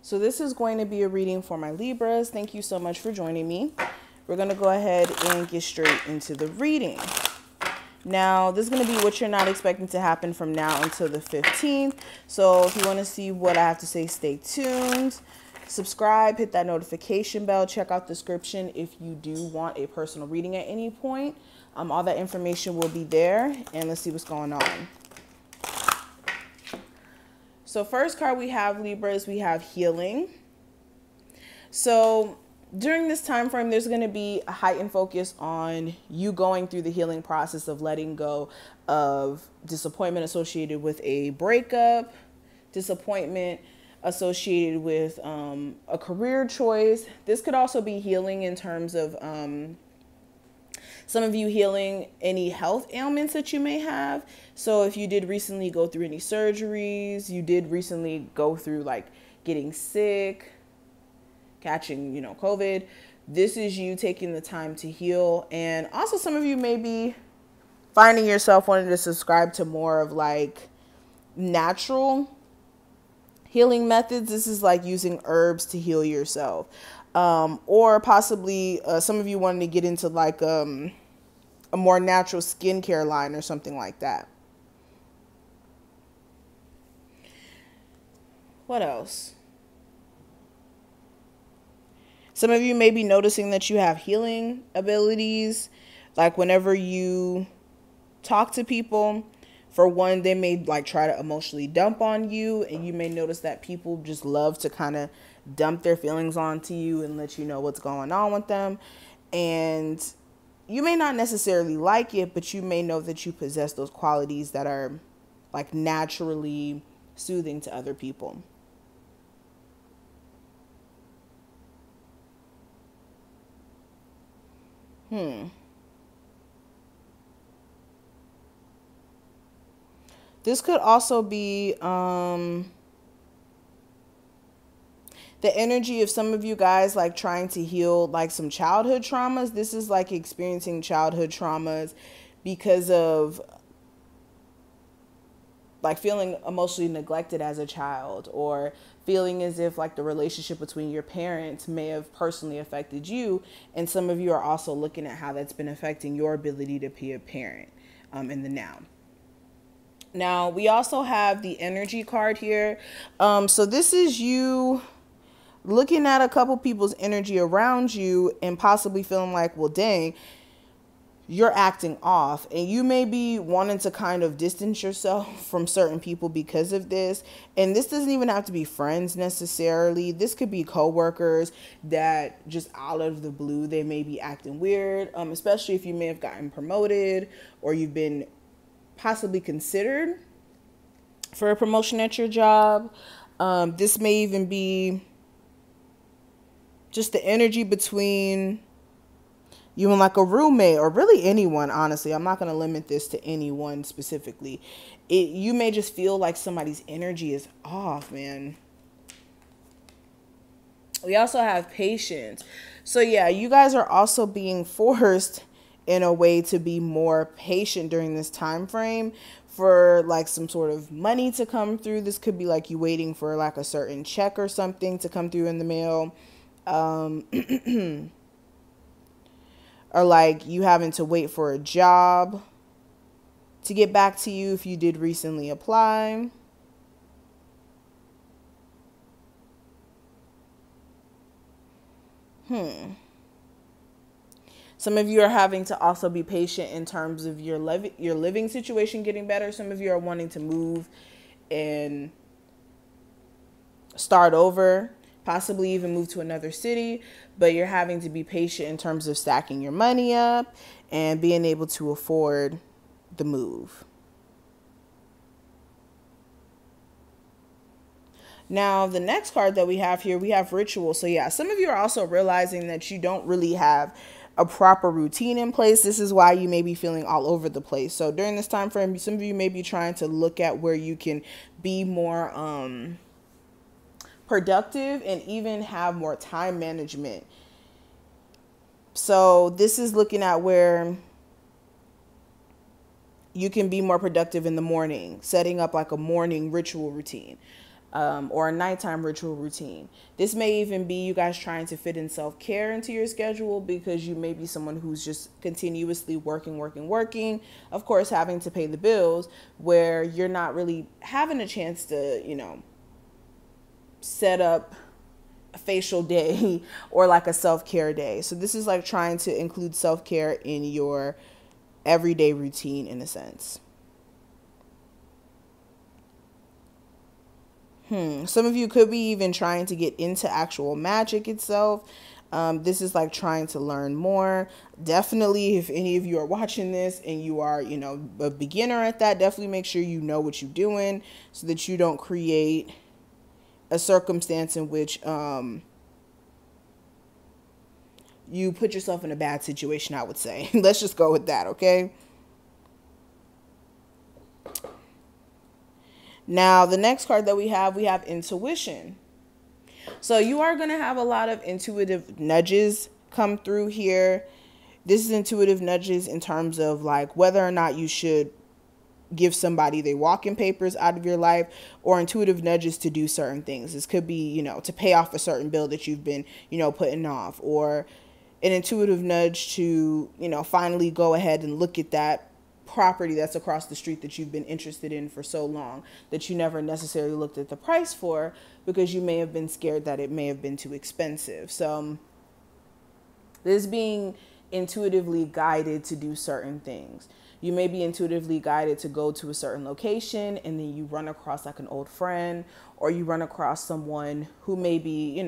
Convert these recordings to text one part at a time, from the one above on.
So this is going to be a reading for my Libras. Thank you so much for joining me. We're going to go ahead and get straight into the reading. Now, this is going to be what you're not expecting to happen from now until the 15th. So if you want to see what I have to say, stay tuned. Subscribe, hit that notification bell, check out the description if you do want a personal reading at any point. All that information will be there, and let's see what's going on. So first card we have, Libras, we have healing. So during this time frame, there's going to be a heightened focus on you going through the healing process of letting go of disappointment associated with a breakup, disappointment associated with a career choice. This could also be healing in terms of some of you healing any health ailments that you may have. So if you did recently go through any surgeries, you did recently go through like getting sick, catching, COVID, this is you taking the time to heal. And also some of you may be finding yourself wanting to subscribe to more of like natural healing methods. This is like using herbs to heal yourself. Or possibly some of you wanting to get into like a more natural skincare line or something like that. What else? Some of you may be noticing that you have healing abilities. Like whenever you talk to people, for one, they may like try to emotionally dump on you, and you may notice that people just love to kind of dump their feelings onto you and let you know what's going on with them. And you may not necessarily like it, but you may know that you possess those qualities that are like naturally soothing to other people. This could also be the energy of some of you guys like trying to heal like some childhood traumas. This is like experiencing childhood traumas because of like feeling emotionally neglected as a child, or feeling as if like the relationship between your parents may have personally affected you. And some of you are also looking at how that's been affecting your ability to be a parent in the now. Now, we also have the energy card here. So this is you looking at a couple people's energy around you and possibly feeling like, well, dang, you're acting off, and you may be wanting to kind of distance yourself from certain people because of this. And this doesn't even have to be friends necessarily. This could be coworkers that just out of the blue, they may be acting weird, especially if you may have gotten promoted or you've been possibly considered for a promotion at your job. This may even be just the energy between you and like a roommate, or really anyone, honestly. I'm not going to limit this to anyone specifically. You may just feel like somebody's energy is off, man. We also have patience. So yeah, you guys are also being forced in a way to be more patient during this time frame for like some sort of money to come through. This could be like you waiting for like a certain check or something to come through in the mail. Or like you having to wait for a job to get back to you if you did recently apply. Some of you are having to also be patient in terms of your living situation getting better. Some of you are wanting to move and start over, possibly even move to another city, but you're having to be patient in terms of stacking your money up and being able to afford the move. Now, the next card that we have here, we have ritual. So yeah, some of you are also realizing that you don't really have a proper routine in place. This is why you may be feeling all over the place. So during this time frame, some of you may be trying to look at where you can be more productive and even have more time management. So this is looking at where you can be more productive in the morning, setting up like a morning ritual routine. or a nighttime ritual routine. This may even be you guys trying to fit in self-care into your schedule because you may be someone who's just continuously working, of course, having to pay the bills, where you're not really having a chance to, set up a facial day or like a self-care day. So this is like trying to include self-care in your everyday routine in a sense. Some of you could be even trying to get into actual magic itself. This is like trying to learn more. Definitely, if any of you are watching this and you are, a beginner at that, definitely make sure you know what you're doing so that you don't create a circumstance in which you put yourself in a bad situation, I would say. Let's just go with that, okay? Now, the next card that we have intuition. So you are going to have a lot of intuitive nudges come through here. This is intuitive nudges in terms of like whether or not you should give somebody their walking papers out of your life, or intuitive nudges to do certain things. This could be, to pay off a certain bill that you've been, putting off, or an intuitive nudge to, finally go ahead and look at that property that's across the street that you've been interested in for so long that you never necessarily looked at the price for because you may have been scared that it may have been too expensive. So this being intuitively guided to do certain things. You may be intuitively guided to go to a certain location and then you run across like an old friend, or you run across someone who may be,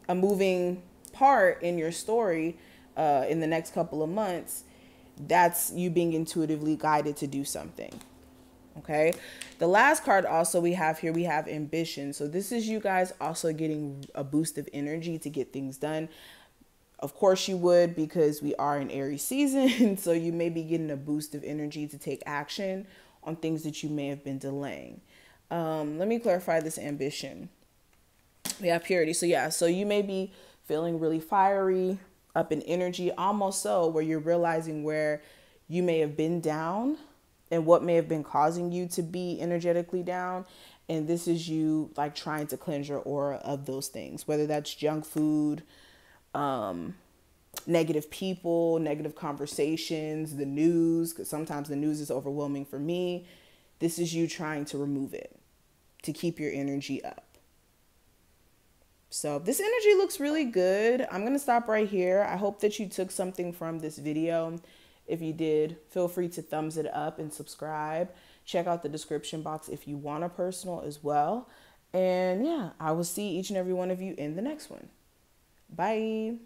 a moving part in your story in the next couple of months. That's you being intuitively guided to do something. Okay. The last card also we have ambition. So this is you guys also getting a boost of energy to get things done. Of course you would, because we are in Aries season. So you may be getting a boost of energy to take action on things that you may have been delaying. Let me clarify this ambition. We have purity. So yeah, so you may be feeling really fiery, up in energy, almost so where you're realizing where you may have been down and what may have been causing you to be energetically down. And this is you like trying to cleanse your aura of those things, whether that's junk food, negative people, negative conversations, the news, because sometimes the news is overwhelming for me. This is you trying to remove it to keep your energy up. So this energy looks really good. I'm going to stop right here. I hope that you took something from this video. If you did, feel free to thumbs it up and subscribe. Check out the description box if you want a personal as well. And yeah, I will see each and every one of you in the next one. Bye.